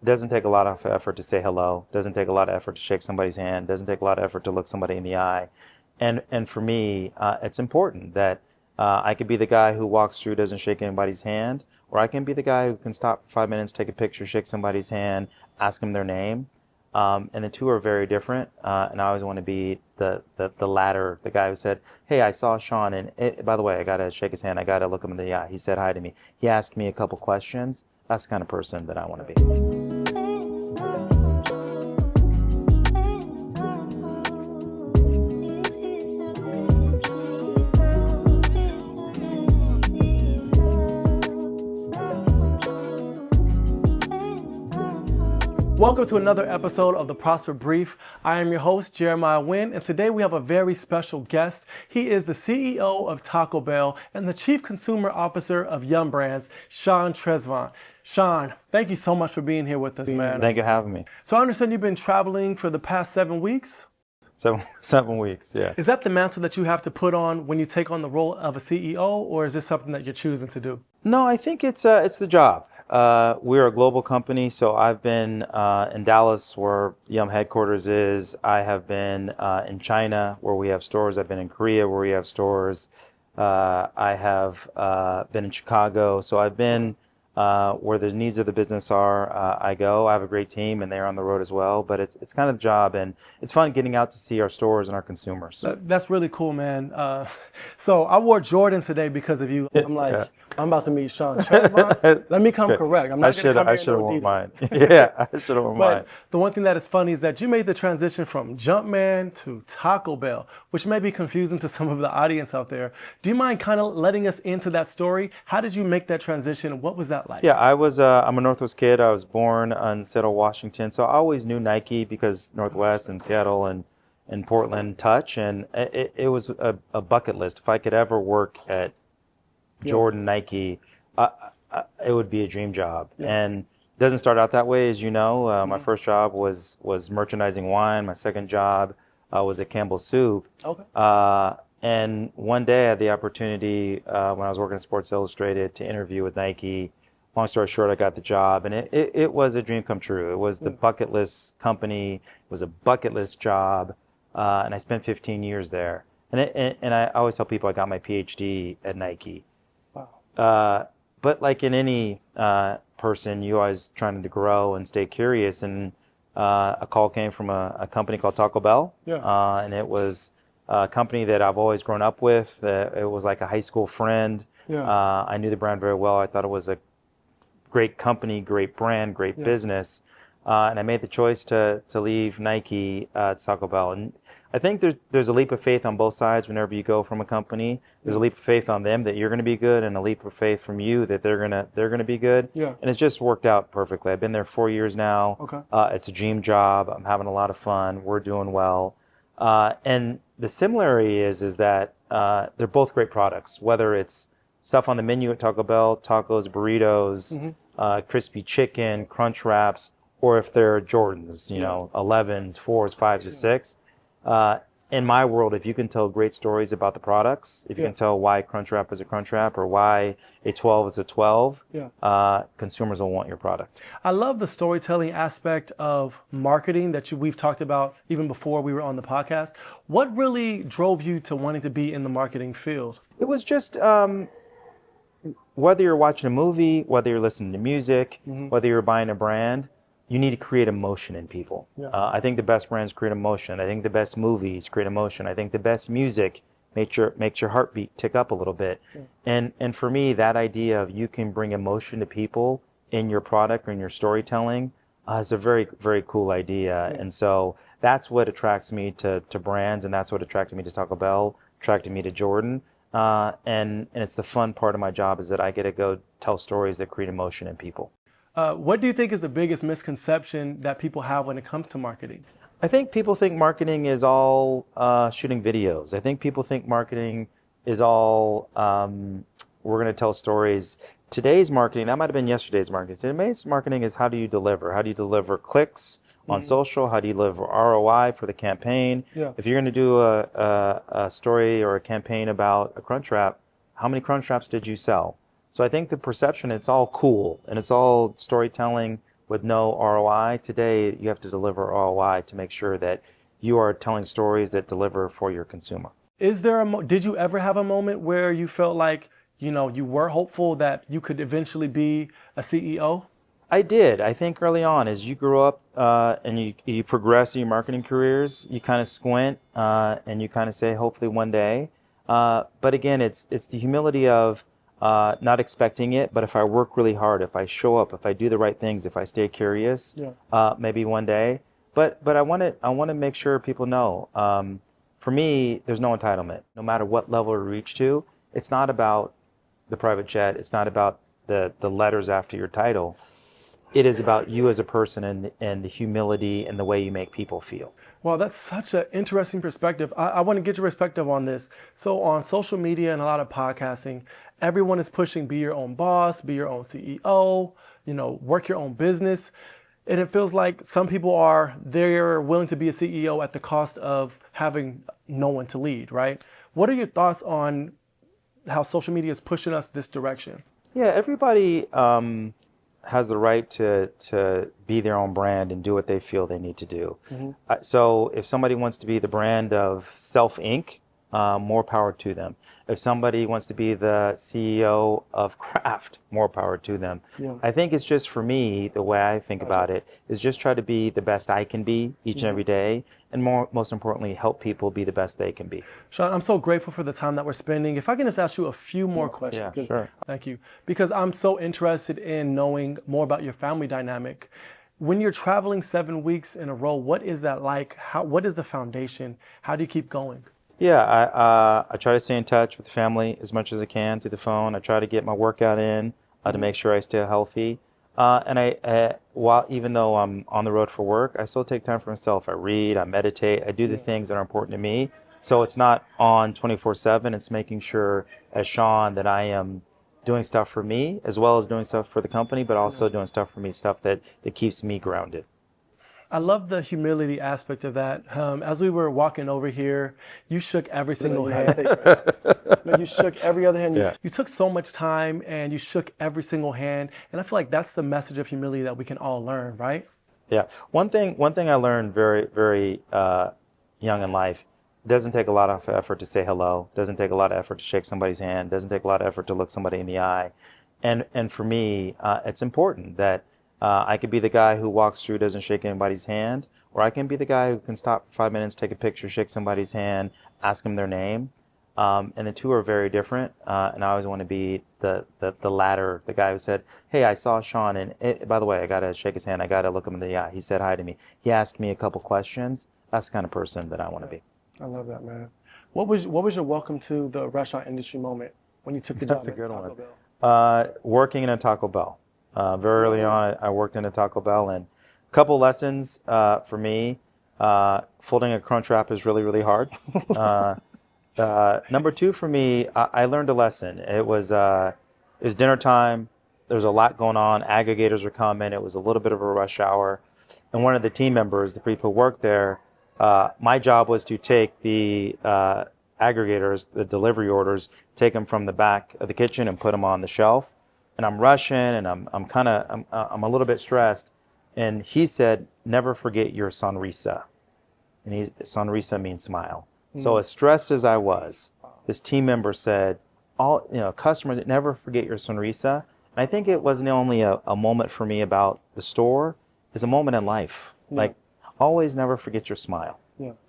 doesn't take a lot of effort to say hello. Doesn't take a lot of effort to shake somebody's hand. Doesn't take a lot of effort to look somebody in the eye. And for me, it's important that I could be the guy who walks through, doesn't shake anybody's hand, or I can be the guy who can stop for 5 minutes, take a picture, shake somebody's hand, ask them their name. And the two are very different. And I always want to be the latter, the guy who said, "Hey, I saw Sean, and by the way, I got to shake his hand. I got to look him in the eye. He said hi to me. He asked me a couple questions." That's the kind of person that I want to be. Welcome to another episode of the Prosper Brief. I am your host, Jeremiah Wynn, and today we have a very special guest. He is the CEO of Taco Bell and the Chief Consumer Officer of Yum Brands, Sean Tresvant. Sean, thank you so much for being here with us, man. Thank you for having me. So I understand you've been traveling for the past 7 weeks? 7 weeks, yeah. Is that the mantle that you have to put on when you take on the role of a CEO, or is this something that you're choosing to do? No, I think it's the job. We're a global company, so I've been in Dallas, where Yum headquarters is. I have been in China, where we have stores. I've been in Korea, where we have stores. I have been in Chicago. So I've been where the needs of the business are. I go. I have a great team, and they're on the road as well. But it's kind of the job, and it's fun getting out to see our stores and our consumers. That's really cool, man. So I wore Jordan today because of you. I'm like, yeah. I'm about to meet Sean Tresvant. Let me come correct. I'm not going to come I should have worn mine. Yeah, I should have worn mine. But the one thing that is funny is that you made the transition from Jumpman to Taco Bell, which may be confusing to some of the audience out there. Do you mind kind of letting us into that story? How did you make that transition? What was that like? Yeah, I'm a Northwest kid. I was born in Seattle, Washington. So I always knew Nike because Northwest and Seattle and Portland touch. And it was a bucket list. If I could ever work at Jordan, Nike, it would be a dream job. Yeah. And it doesn't start out that way, as you know. My first job was merchandising wine. My second job was at Campbell Soup. Okay. And one day I had the opportunity when I was working at Sports Illustrated to interview with Nike. Long story short, I got the job, and it was a dream come true. It was the bucket list company. It was a bucket list job, and I spent 15 years there. And I always tell people I got my PhD at Nike. But like in any person, you always trying to grow and stay curious. And a call came from a company called Taco Bell. Yeah. And it was a company that I've always grown up with. It was like a high school friend. Yeah. I knew the brand very well. I thought it was a great company, great brand, great business. And I made the choice to leave Nike to Taco Bell. And I think there's a leap of faith on both sides whenever you go from a company. There's a leap of faith on them that you're going to be good, and a leap of faith from you that they're gonna be good. Yeah. And it's just worked out perfectly. I've been there 4 years now. Okay. It's a dream job. I'm having a lot of fun. We're doing well. And the similarity is that they're both great products. Whether it's stuff on the menu at Taco Bell, tacos, burritos, crispy chicken, crunch wraps, or if they're Jordans, 11s, 4s, 5s, or 6. In my world, if you can tell great stories about the products, if you can tell why Crunchwrap is a Crunchwrap or why a 12 is a 12, consumers will want your product. I love the storytelling aspect of marketing that we've talked about even before we were on the podcast. What really drove you to wanting to be in the marketing field? It was just whether you're watching a movie, whether you're listening to music, whether you're buying a brand, you need to create emotion in people. Yeah. I think the best brands create emotion. I think the best movies create emotion. I think the best music makes your heartbeat tick up a little bit. Yeah. And for me, that idea of you can bring emotion to people in your product or in your storytelling is a very, very cool idea. Yeah. And so that's what attracts me to brands, and that's what attracted me to Taco Bell, attracted me to Jordan. And it's the fun part of my job is that I get to go tell stories that create emotion in people. What do you think is the biggest misconception that people have when it comes to marketing? I think people think marketing is all shooting videos. I think people think marketing is all, we're going to tell stories. Today's marketing, that might have been yesterday's marketing. Today's marketing is how do you deliver? How do you deliver clicks on social? How do you deliver ROI for the campaign? Yeah. If you're going to do a story or a campaign about a Crunchwrap, how many Crunchwraps did you sell? So I think the perception, it's all cool and it's all storytelling with no ROI. Today, you have to deliver ROI to make sure that you are telling stories that deliver for your consumer. Is there did you ever have a moment where you felt like, you were hopeful that you could eventually be a CEO? I did. I think early on, as you grow up and you progress in your marketing careers, you kind of squint and you kind of say, hopefully one day. But again, it's the humility of not expecting it. But if I work really hard, if I show up, if I do the right things, if I stay curious, maybe one day. But I want to make sure people know. For me, there's no entitlement. No matter what level we reach to, it's not about the private jet. It's not about the letters after your title. It is about you as a person and the humility and the way you make people feel. Well, that's such an interesting perspective. I want to get your perspective on this. So on social media and a lot of podcasting, everyone is pushing be your own boss, be your own CEO, work your own business. And it feels like some people they're willing to be a CEO at the cost of having no one to lead, right? What are your thoughts on how social media is pushing us this direction? Yeah, everybody has the right to be their own brand and do what they feel they need to do. So if somebody wants to be the brand of Self Inc., more power to them. If somebody wants to be the CEO of Kraft, more power to them. I think it's just, for me, the way I think about it is just try to be the best I can be each and every day, and most importantly, help people be the best they can be. Sean, I'm so grateful for the time that we're spending. If I can just ask you a few more questions. Yeah, sure. Thank you. Because I'm so interested in knowing more about your family dynamic. When you're traveling 7 weeks in a row, what is that like? What is the foundation? How do you keep going? Yeah, I try to stay in touch with the family as much as I can through the phone. I try to get my workout in to make sure I stay healthy. And even though I'm on the road for work, I still take time for myself. I read, I meditate, I do the things that are important to me. So it's not on 24/7. It's making sure, as Sean, that I am doing stuff for me as well as doing stuff for the company, but also doing stuff for me, stuff that keeps me grounded. I love the humility aspect of that. As we were walking over here, you shook every single hand. You shook every other hand. Yeah. You took so much time and you shook every single hand. And I feel like that's the message of humility that we can all learn, right? Yeah. One thing I learned very, very young in life: it doesn't take a lot of effort to say hello. It doesn't take a lot of effort to shake somebody's hand. It doesn't take a lot of effort to look somebody in the eye. And for me, it's important that I could be the guy who walks through, doesn't shake anybody's hand, or I can be the guy who can stop for 5 minutes, take a picture, shake somebody's hand, ask them their name. And the two are very different. And I always want to be the latter, the guy who said, hey, I saw Sean, and by the way, I got to shake his hand. I got to look him in the eye. He said hi to me. He asked me a couple questions. That's the kind of person that I want to be. I love that, man. What was your welcome to the restaurant industry moment when you took the job? That's a good one. Working in a Taco Bell. Very early on, I worked in a Taco Bell, and a couple lessons for me. Folding a crunch wrap is really, really hard. Number two for me, I learned a lesson. It was dinner time. There's a lot going on. Aggregators were coming. It was a little bit of a rush hour. And one of the team members, the people who worked there, my job was to take the aggregators, the delivery orders, take them from the back of the kitchen and put them on the shelf. And I'm rushing, and I'm a little bit stressed. And he said, never forget your sonrisa. And sonrisa means smile. So as stressed as I was, this team member said, customers, never forget your sonrisa. And I think it wasn't only a moment for me about the store, it's a moment in life. Like, always never forget your smile.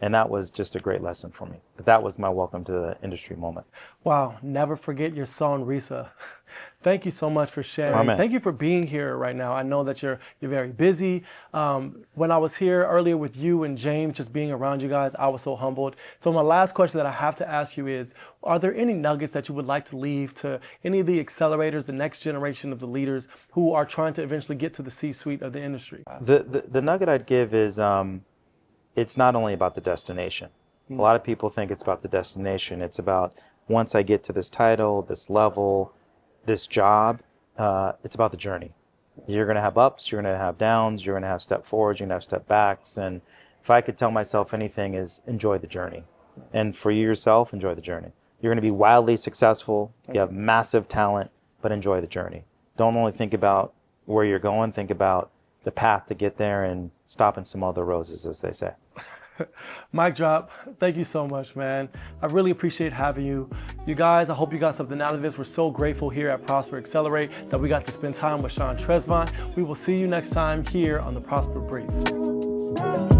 And that was just a great lesson for me. But that was my welcome to the industry moment. Wow, never forget your sonrisa. Thank you so much for sharing. Thank you for being here right now. I know that you're very busy. When I was here earlier with you and James, just being around you guys, I was so humbled. So my last question that I have to ask you is, are there any nuggets that you would like to leave to any of the accelerators, the next generation of the leaders who are trying to eventually get to the C-suite of the industry? The nugget I'd give is, it's not only about the destination. A lot of people think it's about the destination. It's about, once I get to this title, this level, this job, it's about the journey. You're going to have ups, you're going to have downs, you're going to have step forwards, you're going to have step backs. And if I could tell myself anything, is enjoy the journey. And for you yourself, enjoy the journey. You're going to be wildly successful. You have massive talent, but enjoy the journey. Don't only think about where you're going, think about the path to get there and stopping some other roses, as they say. Mic drop. Thank you so much, man. I really appreciate having you. You guys, I hope you got something out of this. We're so grateful here at Prosper Accelerate that we got to spend time with Sean Tresvant. We will see you next time here on the Prosper Brief.